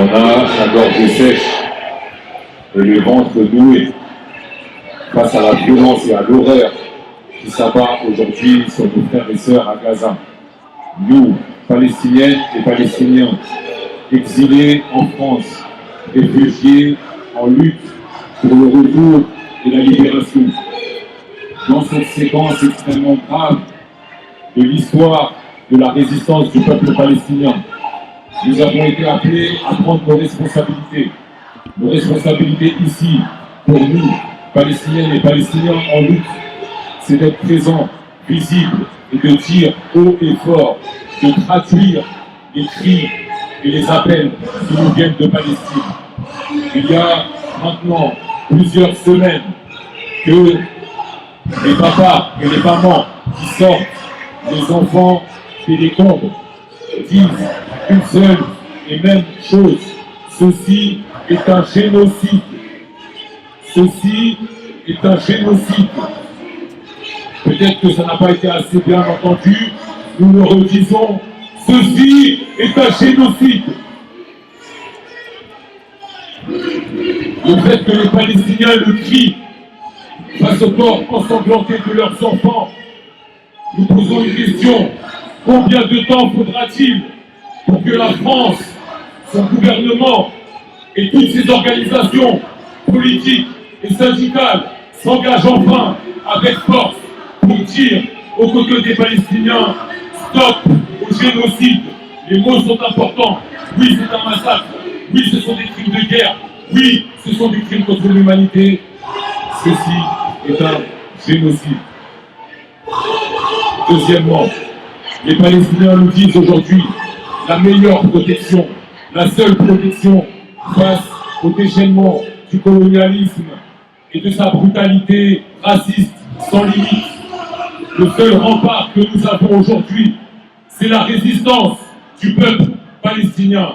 On a la gorge sèche et le ventre noué face à la violence et à l'horreur qui s'abat aujourd'hui sur nos frères et sœurs à Gaza. Nous, Palestiniennes et Palestiniens, exilés en France, réfugiés en lutte pour le retour et la libération. Dans cette séquence extrêmement grave de l'histoire de la résistance du peuple palestinien, nous avons été appelés à prendre nos responsabilités. Nos responsabilités ici, pour nous, Palestiniennes et Palestiniens en lutte, c'est d'être présents, visibles et de dire haut et fort, de traduire les cris et les appels qui nous viennent de Palestine. Il y a maintenant plusieurs semaines que les papas et les mamans qui sortent les enfants des décombres disent une seule et même chose: ceci est un génocide. Ceci est un génocide. Peut-être que ça n'a pas été assez bien entendu, nous le redisons, ceci est un génocide. Le fait que les Palestiniens le crient face au corps ensanglanté de leurs enfants, nous posons une question: combien de temps faudra-t-il pour que la France, son gouvernement et toutes ses organisations politiques et syndicales s'engagent enfin avec force pour dire aux côtés des Palestiniens: stop au génocide. Les mots sont importants. Oui, c'est un massacre. Oui, ce sont des crimes de guerre. Oui, ce sont des crimes contre l'humanité. Ceci est un génocide. Deuxièmement, les Palestiniens nous disent aujourd'hui: la meilleure protection, la seule protection face au déchaînement du colonialisme et de sa brutalité raciste sans limite. Le seul rempart que nous avons aujourd'hui, c'est la résistance du peuple palestinien.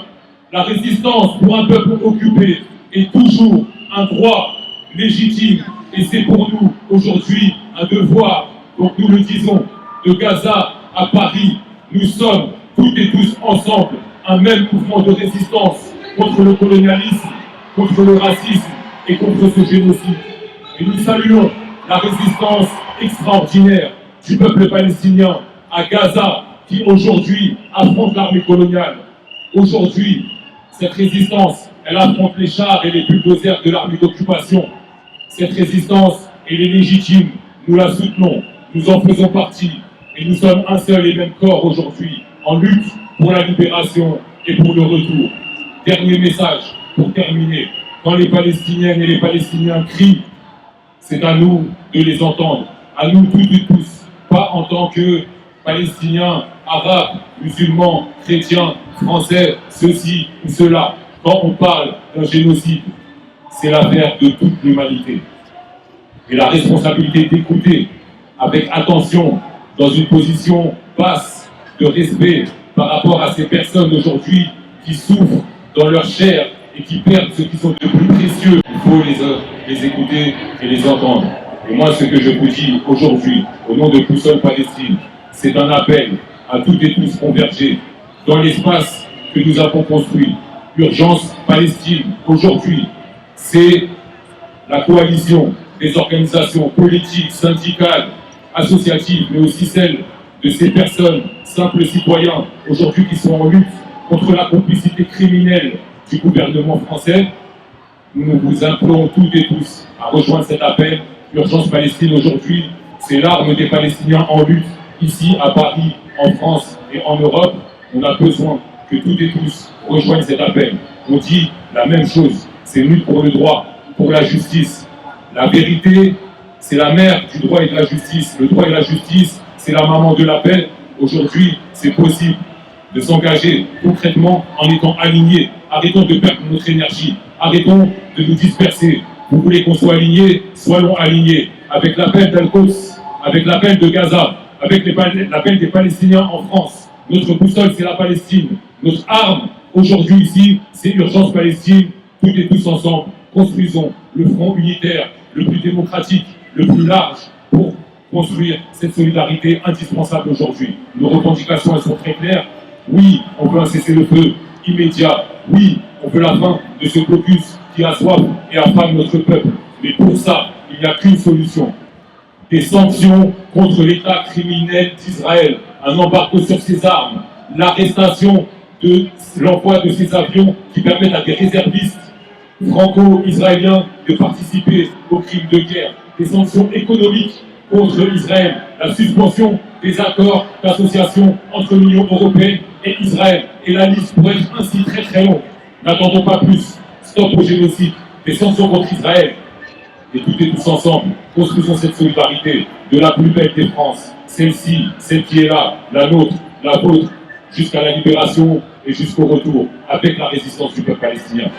La résistance pour un peuple occupé est toujours un droit légitime, et c'est pour nous aujourd'hui un devoir. Donc nous le disons, de Gaza à Paris, nous sommes toutes et tous ensemble un même mouvement de résistance contre le colonialisme, contre le racisme et contre ce génocide. Et nous saluons la résistance extraordinaire du peuple palestinien à Gaza, qui aujourd'hui affronte l'armée coloniale. Aujourd'hui, cette résistance, elle affronte les chars et les bulldozers de l'armée d'occupation. Cette résistance, elle est légitime, nous la soutenons, nous en faisons partie, et nous sommes un seul et même corps aujourd'hui, en lutte pour la libération et pour le retour. Dernier message, pour terminer: quand les Palestiniennes et les Palestiniens crient, c'est à nous de les entendre, à nous toutes et tous, pas en tant que Palestiniens, Arabes, musulmans, chrétiens, français, ceci ou cela. Quand on parle d'un génocide, c'est l'affaire de toute l'humanité. Et la responsabilité d'écouter avec attention, dans une position basse, de respect par rapport à ces personnes aujourd'hui qui souffrent dans leur chair et qui perdent ce qui sont de plus précieux. Il faut les écouter et les entendre. Et moi, ce que je vous dis aujourd'hui, au nom de Boussole Palestine, c'est un appel à toutes et tous converger dans l'espace que nous avons construit. Urgence Palestine, aujourd'hui, c'est la coalition des organisations politiques, syndicales, associatives, mais aussi celles de ces personnes, simples citoyens, aujourd'hui qui sont en lutte contre la complicité criminelle du gouvernement français. Nous vous implorons toutes et tous à rejoindre cet appel. Urgence Palestine aujourd'hui, c'est l'arme des Palestiniens en lutte, ici à Paris, en France et en Europe. On a besoin que toutes et tous rejoignent cet appel. On dit la même chose, c'est une lutte pour le droit, pour la justice. La vérité, c'est la mère du droit et de la justice. Le droit et la justice, c'est la maman de la paix. Aujourd'hui, c'est possible de s'engager concrètement en étant alignés. Arrêtons de perdre notre énergie. Arrêtons de nous disperser. Vous voulez qu'on soit alignés? Soyons alignés. Avec l'appel d'Al-Quds, avec l'appel de Gaza, avec l'appel des Palestiniens en France. Notre boussole, c'est la Palestine. Notre arme, aujourd'hui ici, c'est Urgence Palestine. Toutes et tous ensemble, construisons le front unitaire, le plus démocratique, le plus large, pour construire cette solidarité indispensable aujourd'hui. Nos revendications, elles sont très claires. Oui, on veut un cessez-le-feu immédiat. Oui, on veut veut la fin de ce blocus qui a soif et affame notre peuple. Mais pour ça, il n'y a qu'une solution. Des sanctions contre l'État criminel d'Israël, un embargo sur ses armes, l'arrestation de l'envoi de ces avions qui permettent à des réservistes franco-israéliens de participer aux crimes de guerre, des sanctions économiques contre Israël, la suspension des accords d'association entre l'Union européenne et Israël. Et la liste pourrait être ainsi très très longue. N'attendons pas plus. Stop au génocide, des sanctions contre Israël. Et toutes et tous ensemble, construisons cette solidarité de la plus belle des France, celle-ci, celle qui est là, la nôtre, la vôtre, jusqu'à la libération et jusqu'au retour, avec la résistance du peuple palestinien.